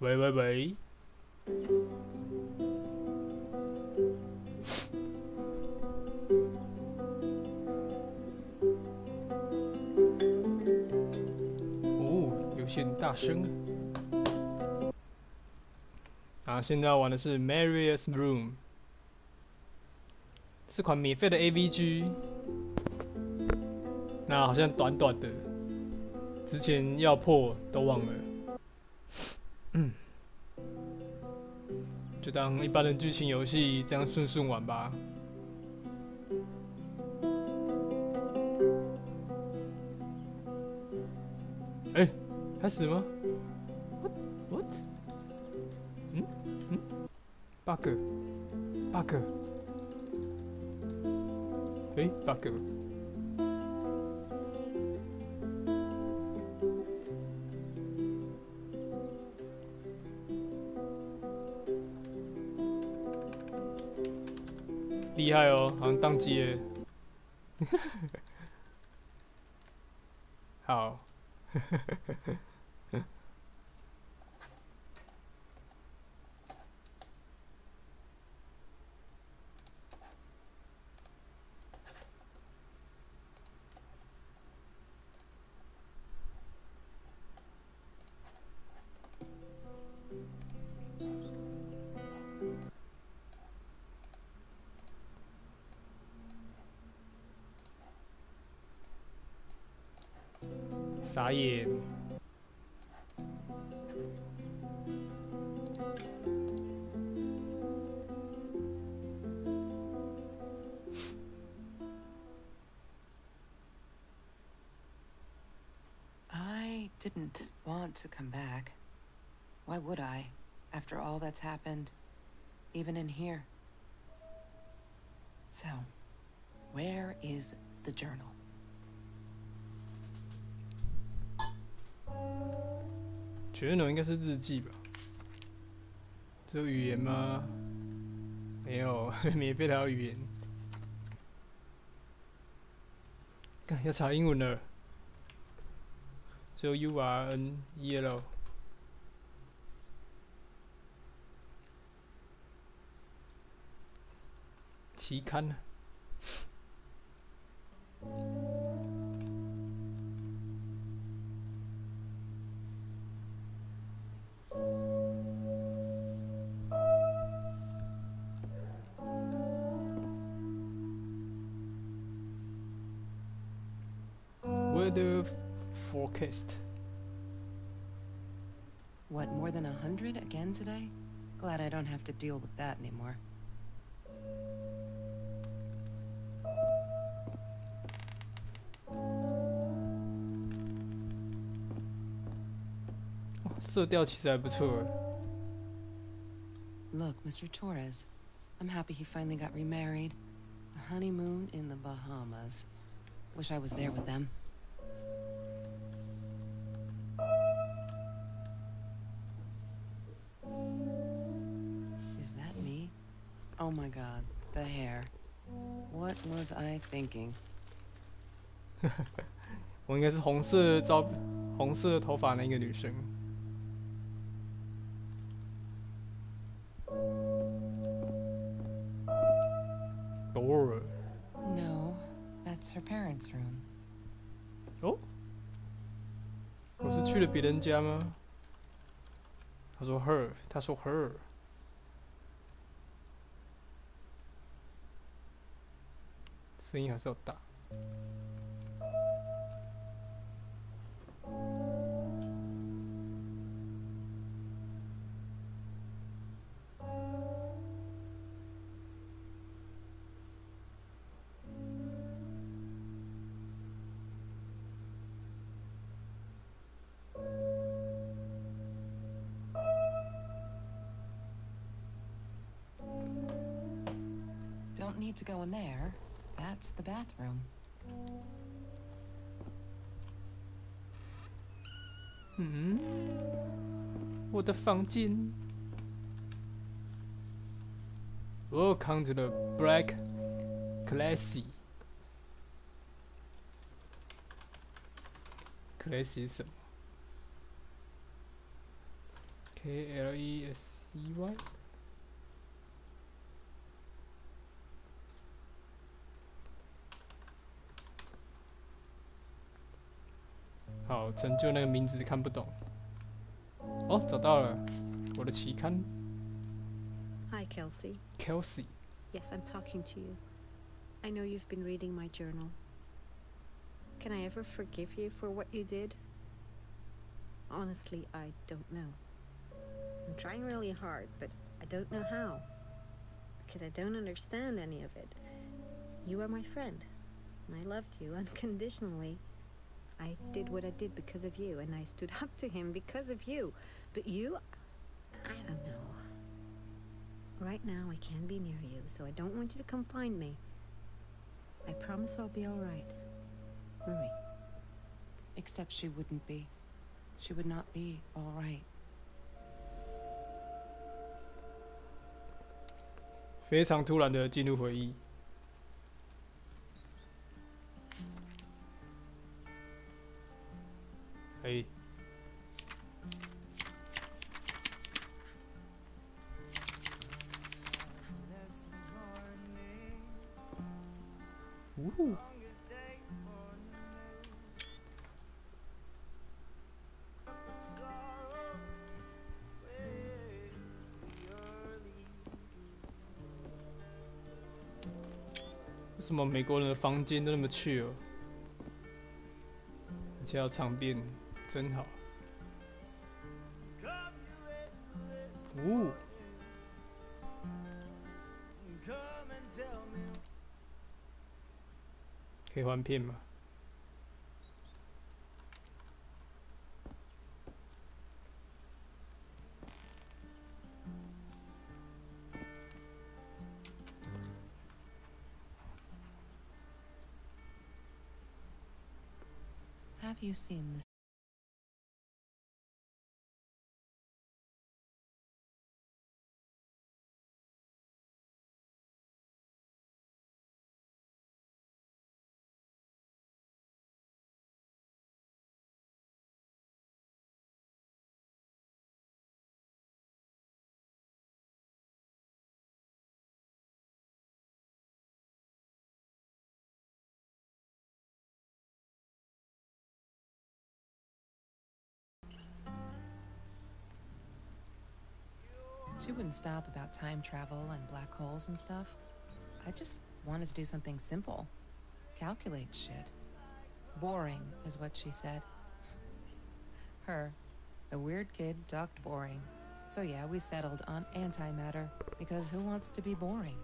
喂喂喂，哦，有些很大声啊！现在要玩的是 Marius Room， 是款免费的 AVG。那好像短短的，之前要破都忘了。就当一般的剧情游戏这样顺顺玩吧。哎、开始吗？What？ bug？ 哎、bug？ 厉害哦，好像宕机了。好，傻眼。I didn't want to come back. Why would I, after all that's happened, even in here? So, where is the journal? journal 应该是日记吧？只有语言吗？没有，免费的还有语言。看要查英文了，只有 URN、EL。期刊呢？Weather forecast. What, more than 100 again today? Glad I don't have to deal with that anymore. Oh, 色调其实还不错。Look, Mr. Torres. I'm happy he finally got remarried. A honeymoon in the Bahamas. Wish I was there with them. Is that me? Oh my god, the hair. What was I thinking? 我应该是红色头发那个女生。Dora。No, that's her parents' room. 哦，我是去了别人家吗？他说 her， 他说 her。声音还是要大。Don't need to go in there. That's the bathroom. 我的房间。Welcome to the Black Classy。Classy 是什么 KLESCY。好，成就那个名字看不懂。哦，找到了，我的期刊。Hi, Kelsey. Kelsey。 Yes, I'm talking to you. I know you've been reading my journal. Can I ever forgive you for what you did? Honestly, I don't know. I'm trying really hard, but I don't know how. Because I don't understand any of it. You are my friend, and I loved you unconditionally. I did what I did because of you, and I stood up to him because of you. But you, I don't know. Right now, I can't be near you, so I don't want you to come find me. I promise I'll be all right. Marie. Except she wouldn't be. She would not be all right. 非常突然的进入回忆。哎，呜呼！为什么美国人的房间都那么 chill，而且要长辫，真好。呜！可以换片吗？ Have you seen this? She wouldn't stop about time travel and black holes and stuff. I just wanted to do something simple. Calculate shit. Boring is what she said. Her, the weird kid, talked boring. So yeah, we settled on antimatter, because who wants to be boring?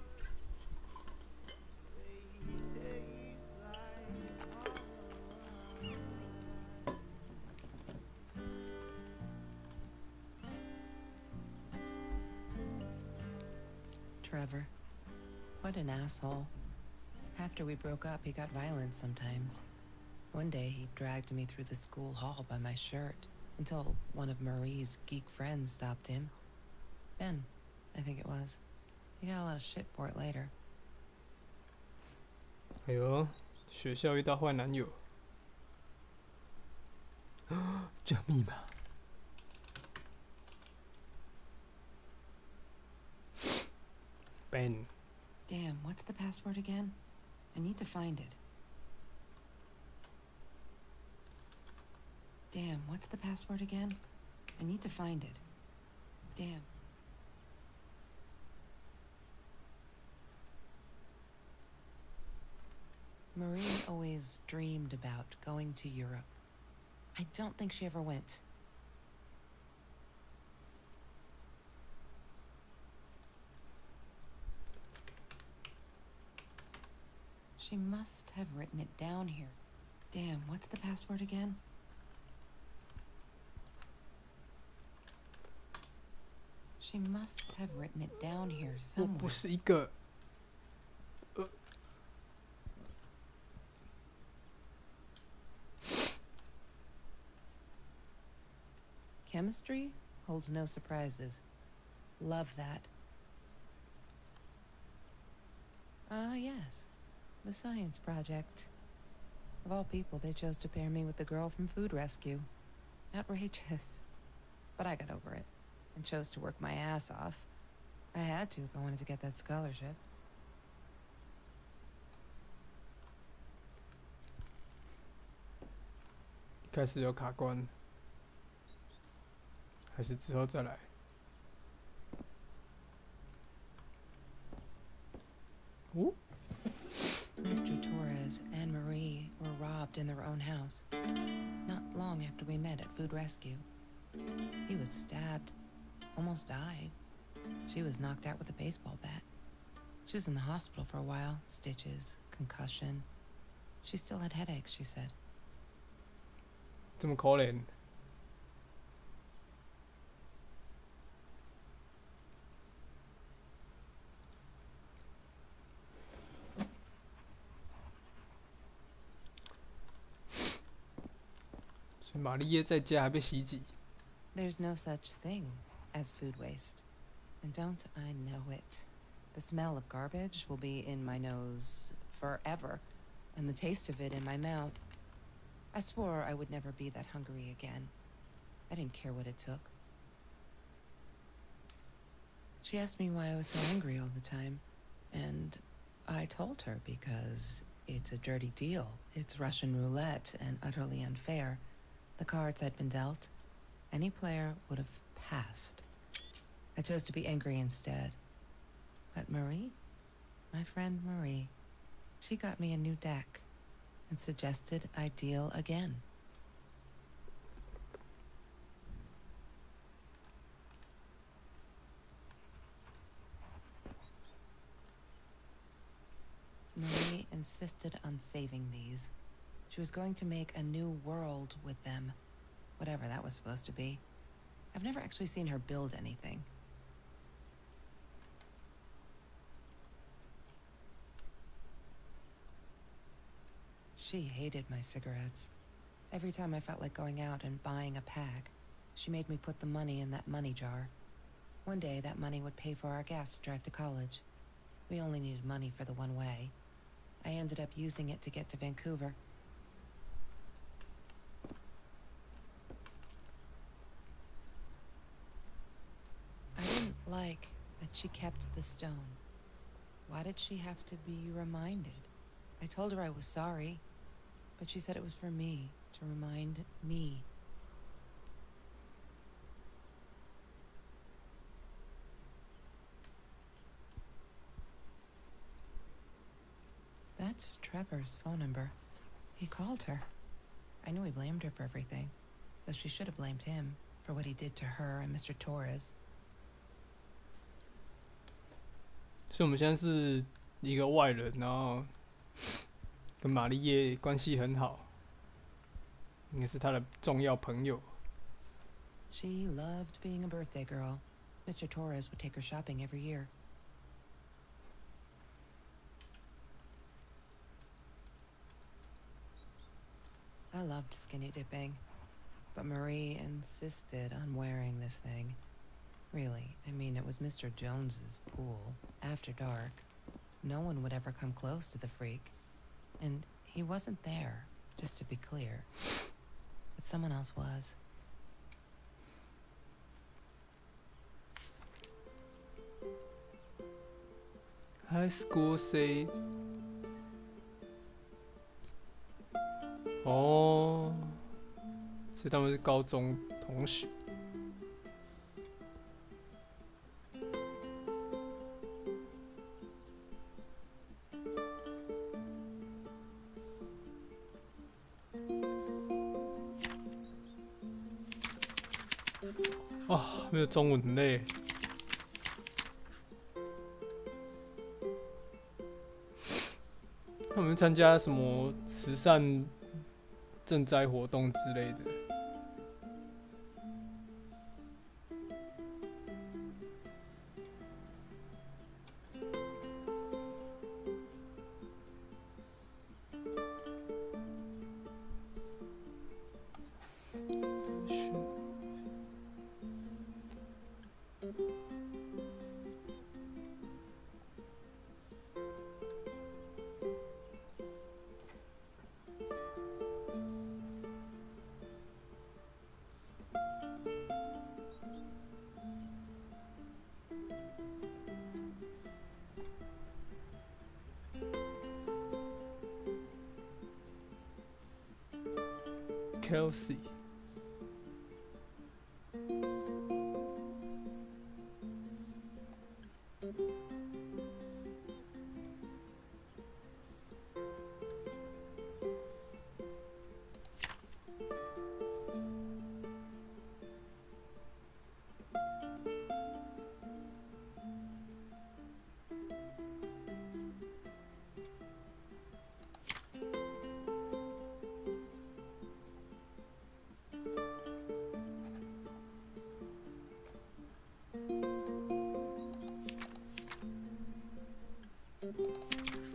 Trevor. What an asshole. After we broke up, he got violent sometimes. One day, he dragged me through the school hall by my shirt until one of Marie's geek friends stopped him. Ben, I think it was. He got a lot of shit for it later. 哎呦，学校遇到坏男友，这密码。Ben. Damn, what's the password again? I need to find it. Damn, what's the password again? I need to find it. Damn. Marie always dreamed about going to Europe. I don't think she ever went. She must have written it down here. Damn, what's the password again? She must have written it down here 我 somewhere. 不是一个。Chemistry holds no surprises. Love that. Ah, yes. The science project. Of all people, they chose to pair me with the girl from Food Rescue. Outrageous. But I got over it. and chose to work my ass off. I had to if I wanted to get that scholarship. 开始有卡关，还是之后再来？ 哦， Mr. Torres and Marie were robbed in their own house, not long after we met at Food Rescue. He was stabbed, almost died. She was knocked out with a baseball bat. She was in the hospital for a while, stitches, concussion. She still had headaches, she said. 这么可怜。所以玛丽叶在家还被袭击。 There's no such thing as food waste. And don't I know it? The smell of garbage will be in my nose forever, and the taste of it in my mouth. I swore I would never be that hungry again. I didn't care what it took. She asked me why I was so angry all the time, and I told her because it's a dirty deal. It's Russian roulette and utterly unfair. The cards I'd been dealt, any player would have passed. I chose to be angry instead. But Marie, my friend Marie, she got me a new deck and suggested I deal again. Marie insisted on saving these. She was going to make a new world with them, whatever that was supposed to be. I've never actually seen her build anything. She hated my cigarettes. Every time I felt like going out and buying a pack, she made me put the money in that money jar. One day, that money would pay for our gas to drive to college. We only needed money for the one way. I ended up using it to get to Vancouver. I didn't like that she kept the stone. Why did she have to be reminded? I told her I was sorry, but she said it was for me, to remind me. That's Trevor's phone number. He called her. I knew he blamed her for everything, though she should have blamed him for what he did to her and Mr. Torres. 所以我们现在是一个外人，然后跟玛丽叶关系很好，应该是他的重要朋友。 She loved being a birthday girl. Mr. Torres would take her shopping every year. I loved skinny dipping, but Marie insisted on wearing this thing. Really, I mean, it was Mr. Jones's pool, after dark. No one would ever come close to the freak. And he wasn't there, just to be clear. But someone else was. High school say， 哦，所以他们是高中同学。哇、没有中文很累。他们参加什么慈善赈灾活动之类的。Kelsey。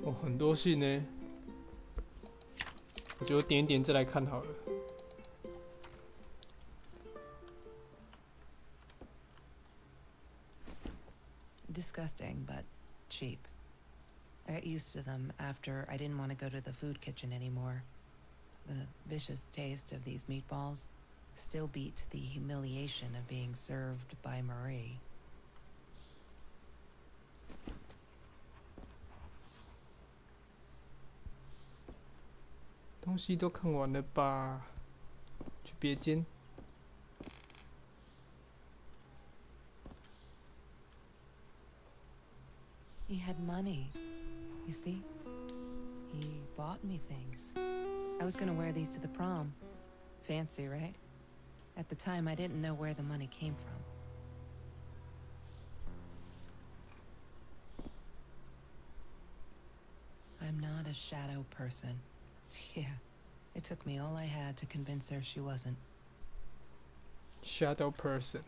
哦，很多信呢，我觉得点一点再来看好了。Disgusting, but cheap. I got used to them after I didn't want to go to the food kitchen anymore. The vicious taste of these meatballs still beat the humiliation of being served by Marie. 东西都看完了吧？去别间。He had money, you see? He bought me things. I was gonna wear these to the prom. Fancy, right? At the time, I didn't know where the money came from. I'm not a shadow person. Yeah, it took me all I had to convince her she wasn't. Shadow person。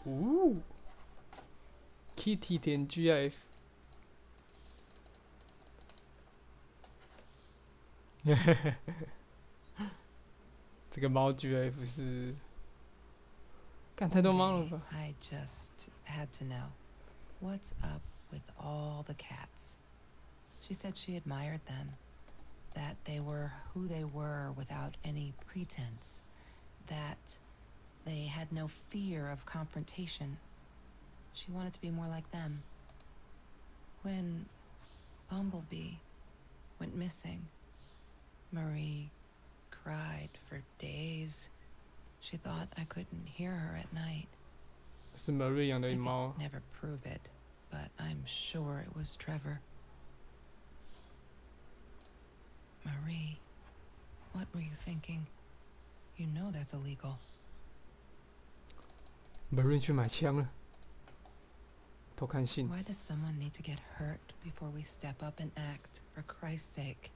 哦 ，Kitty 点 GIF。这个猫 GIF 是，干太多猫了吧？ I just had to know. What's up with all the cats? She said she admired them. That they were who they were without any pretense. That they had no fear of confrontation. She wanted to be more like them. When Bumblebee went missing, Marie cried for days. She thought I couldn't hear her at night. 是 Marie 养的 I 猫 could。never prove it, but I'm sure it was Trevor. Marie, what were you thinking? You know that's illegal. Marie 去买枪了，偷看信。 Why does someone need to get hurt before we step up and act, for Christ's sake?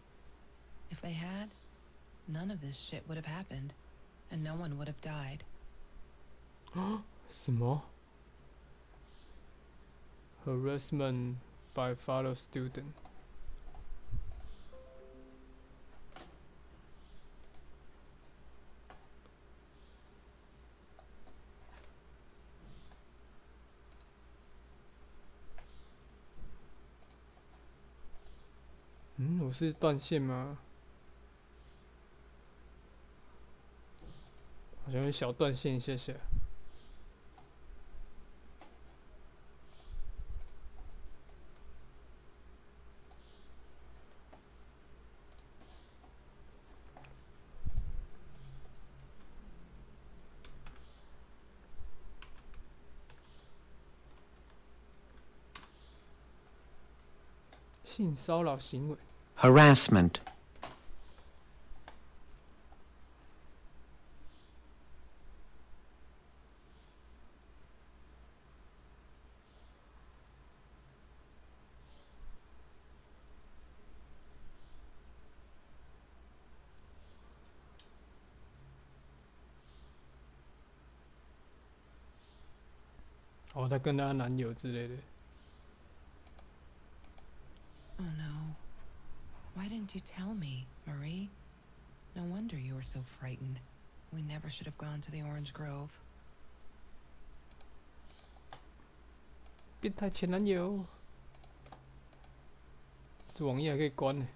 If they had, none of this shit would have happened, and no one would have died. 什么 ？Harassment by fellow student。嗯，我是断线吗？好像有小断线一下下。性骚扰行为。 harassment, 哦，她跟她男友之类的。 Oh no. Why didn't you tell me, Marie? No wonder you were so frightened. We never should have gone to the Orange Grove. 变态前男友，这网页还可以关呢。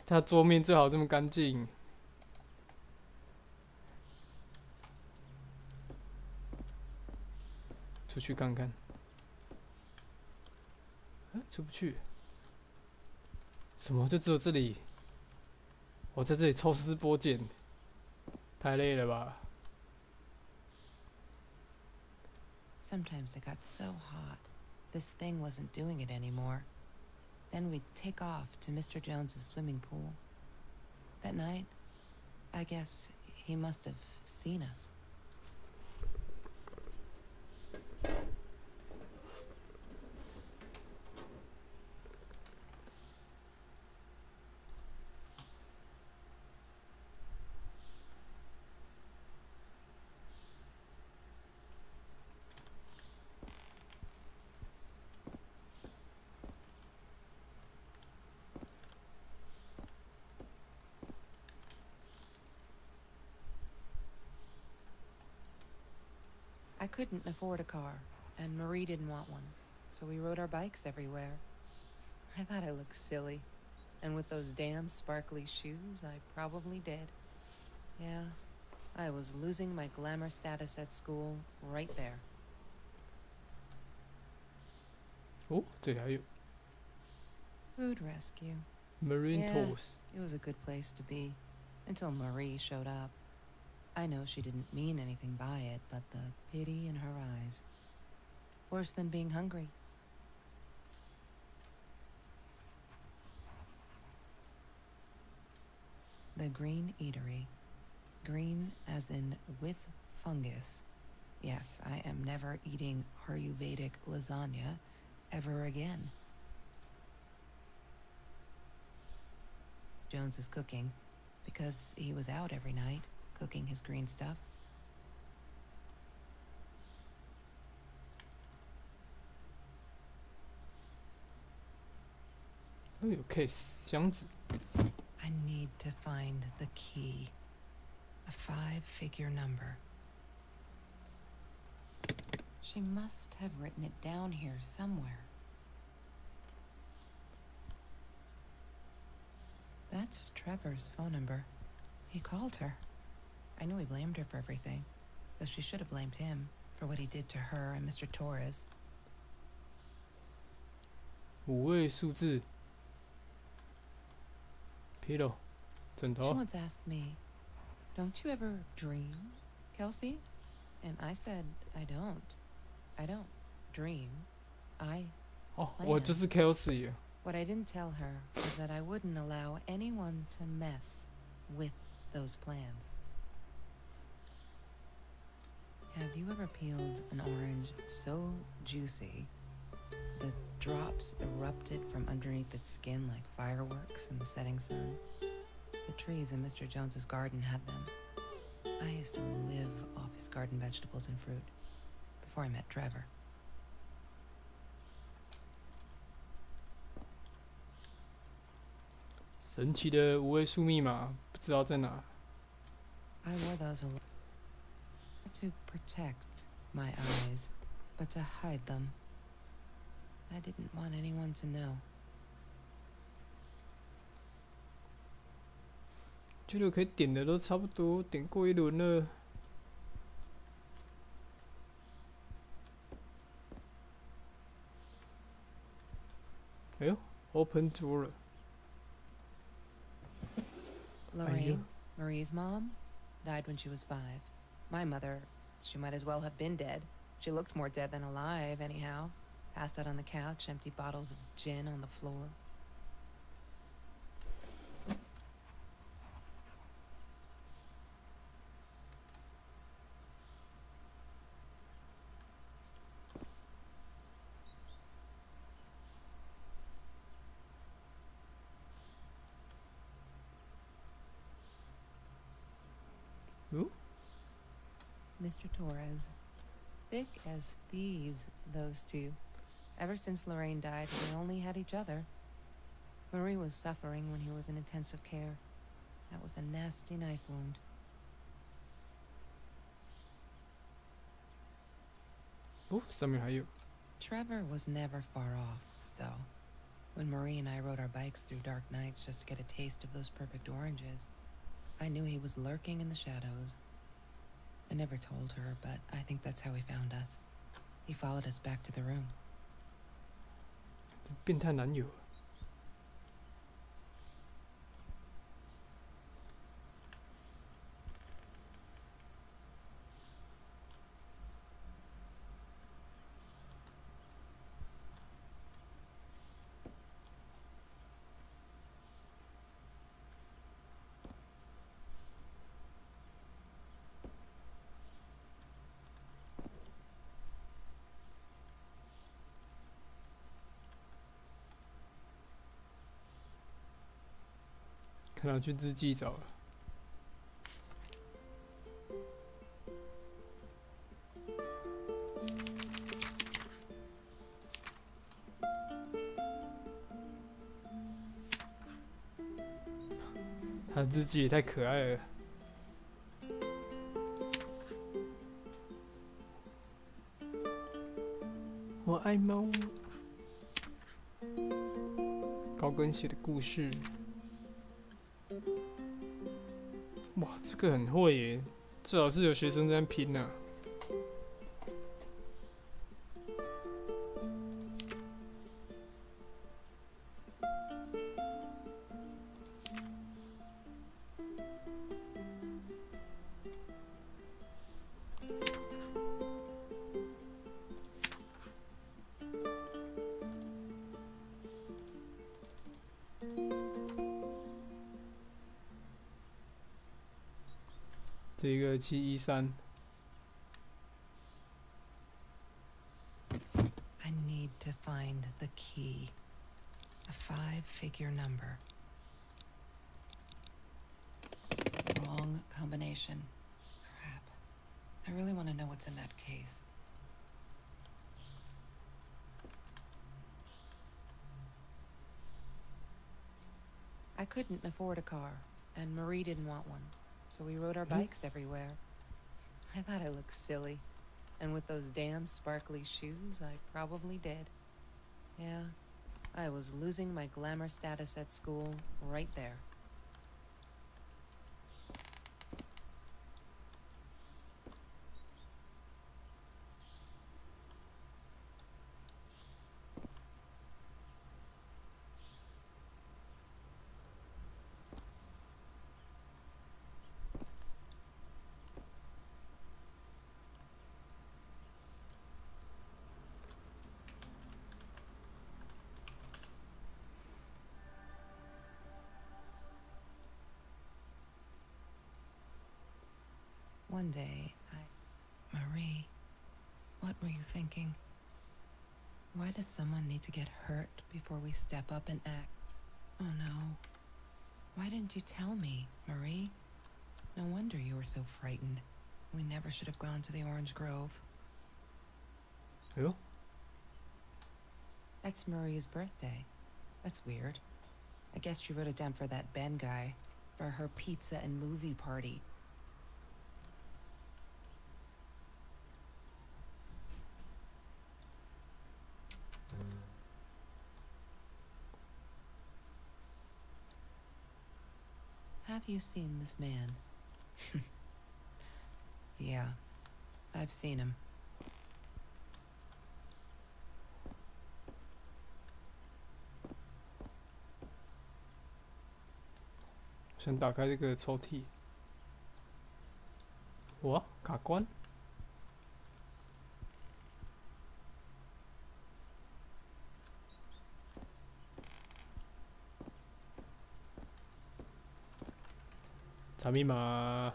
他桌面最好这么干净。出去看看。出不去。什么？就只有这里？我在这里抽丝剥茧，太累了吧？ Sometimes it got so hot, this thing wasn't doing it anymore. Then we'd take off to Mr. Jones's swimming pool. That night, I guess he must have seen us. I couldn't afford a car, and Marie didn't want one, so we rode our bikes everywhere. I thought I looked silly, and with those damn sparkly shoes, I probably did. Yeah, I was losing my glamour status at school right there. 哦，这里还有 Food rescue. Marine Yeah. Tours。 It was a good place to be, until Marie showed up. I know she didn't mean anything by it, but the pity in her eyes. Worse than being hungry. The Green Eatery. Green as in with fungus. Yes, I am never eating Ayurvedic lasagna ever again. Jones is cooking, because he was out every night, cooking his green stuff. 哦，有 case 箱子。 I need to find the key. A 5-figure number. She must have written it down here somewhere. That's Trevor's phone number. He called her. I knew he blamed her for everything, though she should have blamed him for what he did to her and Mr. Torres. 5位数字。Pillow， 枕 She 头。 once asked me, "Don't you ever dream, Kelsey?" And I said, I don't. I don't dream. I 哦，我就是 Kelsey。 What I didn't tell her was that I wouldn't allow anyone to mess with those plans. Have you ever peeled an orange so juicy the drops erupted from underneath its skin like fireworks in the setting sun? The trees in Mr. Jones's garden had them. I used to live off his garden vegetables and fruit before I met Trevor. 神奇的5位数密码，不知道在哪。 I wore those a lot to protect my eyes, but to hide them. I didn't want anyone to know. 觉得可以点的都差不多，点过一轮了。哎呦 ，Open Door 了。 Lorraine, Marie's mom, died when she was 5. My mother, she might as well have been dead. She looked more dead than alive, anyhow. Passed out on the couch, empty bottles of gin on the floor. Who? Mr. Torres. Thick as thieves, those two. Ever since Lorraine died, they only had each other. Marie was suffering when he was in intensive care. That was a nasty knife wound. Oh, 上面还有。 Trevor was never far off, though. When Marie and I rode our bikes through dark nights just to get a taste of those perfect oranges, I knew he was lurking in the shadows. I never told her, but I think that's how he found us. He followed us back to the room. 变态男友。看来去日记找了。他的日记也太可爱了。我爱猫。高跟鞋的故事。哇，这个很会耶！最好是有学生在那拼啊。这个713。I need to find the key. A 5-figure number. Wrong combination. Crap. I really want to know what's in that case. I couldn't afford a car, and Marie didn't want one, so we rode our bikes everywhere. I thought I looked silly, and with those damn sparkly shoes, I probably did. Yeah, I was losing my glamour status at school right there. One day, Marie, what were you thinking? Why does someone need to get hurt before we step up and act? Oh no. Why didn't you tell me, Marie? No wonder you were so frightened. We never should have gone to the Orange Grove. Who? That's Marie's birthday. That's weird. I guess she wrote it down for that Ben guy, for her pizza and movie party. Have you seen this man? Yeah, I've seen him. 想打开这个抽屉。哇，卡关。查密码。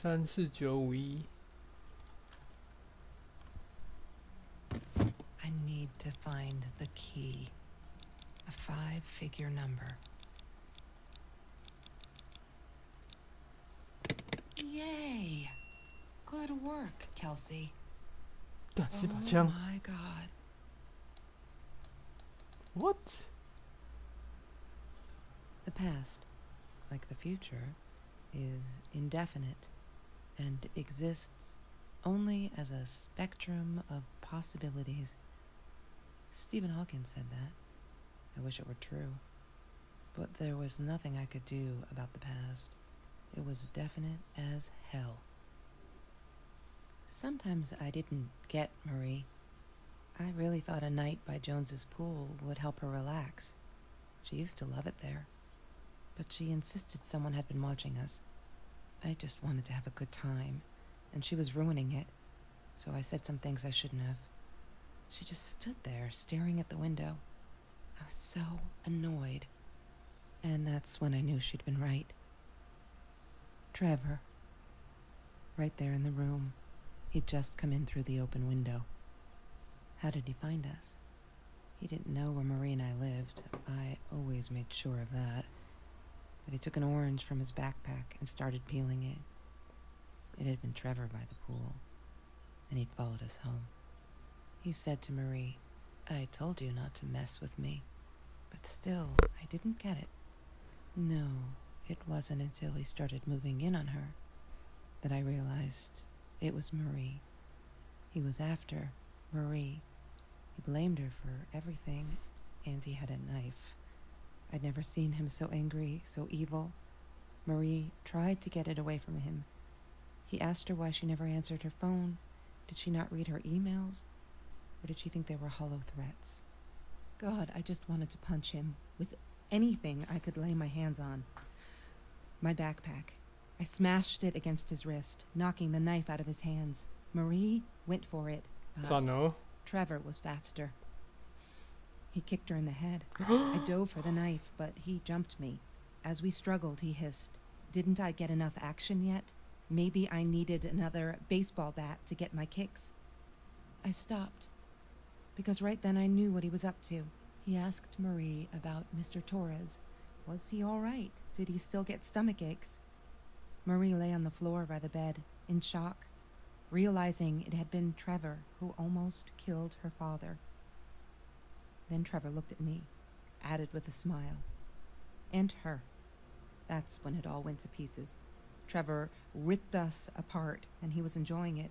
34951。I to find the key. A 5-figure number. Yay! Good work, Kelsey. 干是把 Oh 枪 my god. ？What？ The past, like the future, is indefinite and exists only as a spectrum of possibilities. Stephen Hawking said that. I wish it were true. But there was nothing I could do about the past. It was definite as hell. Sometimes I didn't get Marie. I really thought a night by Jones's pool would help her relax. She used to love it there. But she insisted someone had been watching us. I just wanted to have a good time, and she was ruining it, so I said some things I shouldn't have. She just stood there, staring at the window. I was so annoyed. And that's when I knew she'd been right. Trevor. Right there in the room. He'd just come in through the open window. How did he find us? He didn't know where Marie and I lived. I always made sure of that. But he took an orange from his backpack and started peeling it. It had been Trevor by the pool, and he'd followed us home. He said to Marie, "I told you not to mess with me." But still, I didn't get it. No, it wasn't until he started moving in on her that I realized it was Marie. He was after Marie. He blamed her for everything, and he had a knife. I'd never seen him so angry, so evil. Marie tried to get it away from him. He asked her why she never answered her phone. Did she not read her emails? Or did she think they were hollow threats? God, I just wanted to punch him with anything I could lay my hands on. My backpack. I smashed it against his wrist, knocking the knife out of his hands. Marie went for it. but 赞哦！ Trevor was faster. He kicked her in the head. I dove for the knife, but he jumped me. As we struggled, he hissed, "Didn't I get enough action yet? Maybe I needed another baseball bat to get my kicks." I stopped, because right then I knew what he was up to. He asked Marie about Mr. Torres. Was he all right? Did he still get stomach aches? Marie lay on the floor by the bed, in shock, realizing it had been Trevor who almost killed her father. Then Trevor looked at me, added with a smile. And her. That's when it all went to pieces. Trevor ripped us apart, and he was enjoying it.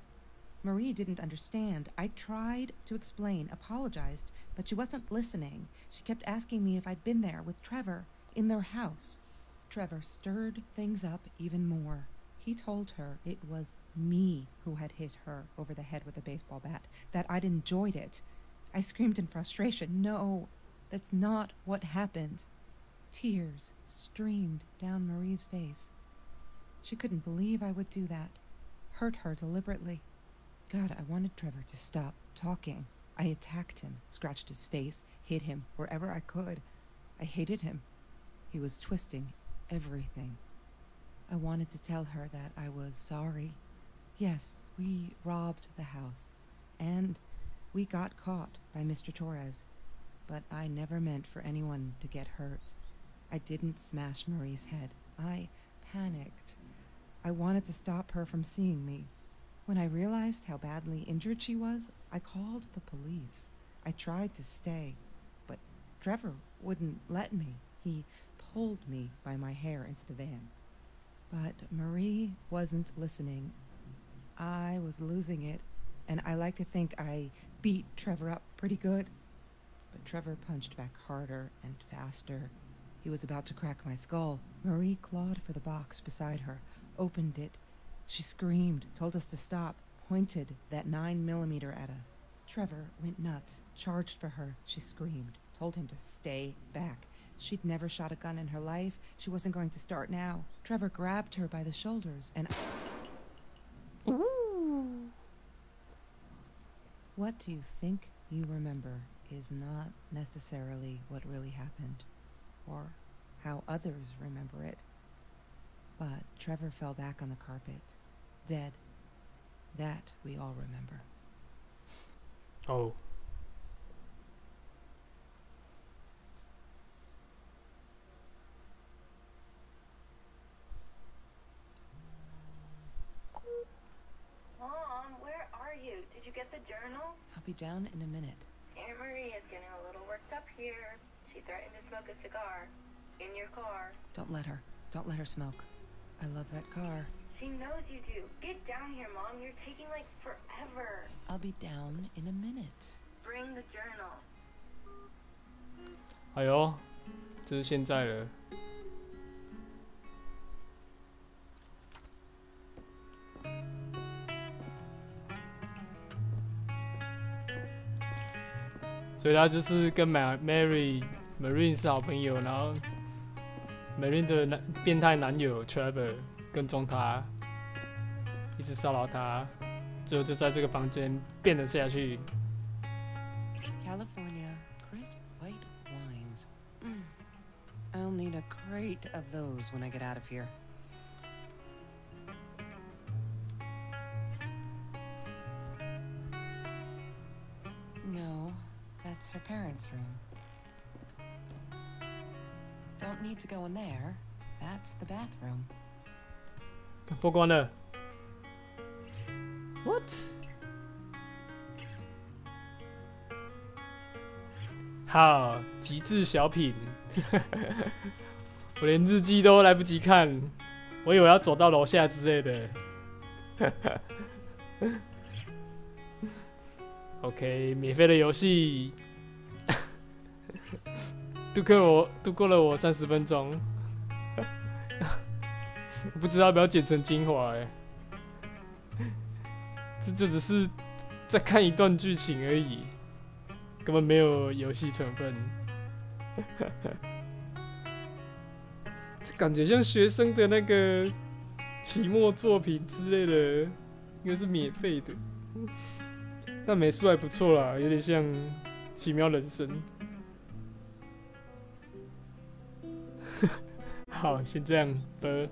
Marie didn't understand. I tried to explain, apologized, but she wasn't listening. She kept asking me if I'd been there with Trevor, in their house. Trevor stirred things up even more. He told her it was me who had hit her over the head with a baseball bat, that I'd enjoyed it. I screamed in frustration, "No, that's not what happened." Tears streamed down Marie's face. She couldn't believe I would do that, hurt her deliberately. God, I wanted Trevor to stop talking. I attacked him, scratched his face, hit him wherever I could. I hated him. He was twisting everything. I wanted to tell her that I was sorry. Yes, we robbed the house, and we got caught by Mr. Torres, but I never meant for anyone to get hurt. I didn't smash Marie's head. I panicked. I wanted to stop her from seeing me. When I realized how badly injured she was, I called the police. I tried to stay, but Trevor wouldn't let me. He pulled me by my hair into the van. But Marie wasn't listening. I was losing it, and I like to think I beat Trevor up pretty good. But Trevor punched back harder and faster. He was about to crack my skull. Marie clawed for the box beside her, opened it. She screamed, told us to stop, pointed that 9mm at us. Trevor went nuts, charged for her. She screamed, told him to stay back. She'd never shot a gun in her life. She wasn't going to start now. Trevor grabbed her by the shoulders and... Ooh. What do you think you remember is not necessarily what really happened, or how others remember it. But Trevor fell back on the carpet, dead. That we all remember. Oh. be down in a minute. Aunt Marie is getting a little worked up here. She threatened to smoke a cigar in your car. Don't let her. Don't let her smoke. I love that car. She knows you do. Get down here, Mom. You're taking like forever. I'll be down in a minute. Bring the journal. 哎呦，这是现在了。所以他就是跟 Marine 是好朋友，然后 Marine 的变态男友 Trevor 跟踪他，一直骚扰他，最后就在这个房间变了下去。California, crisp white wines. I'll need a crate of those when I get out of here. No, that's her parents' room. Don't need to go in there. That's the bathroom. 破关了 ？What？ 好，极致小品，我连日记都来不及看，我以为要走到楼下之类的。OK， 免费的游戏，度过了我30分钟，我不知道要不要剪成精华哎，这就只是在看一段剧情而已。根本没有游戏成分，这感觉像学生的那个期末作品之类的，应该是免费的，但美术还不错啦，有点像《奇妙人生》。好，先这样，拜。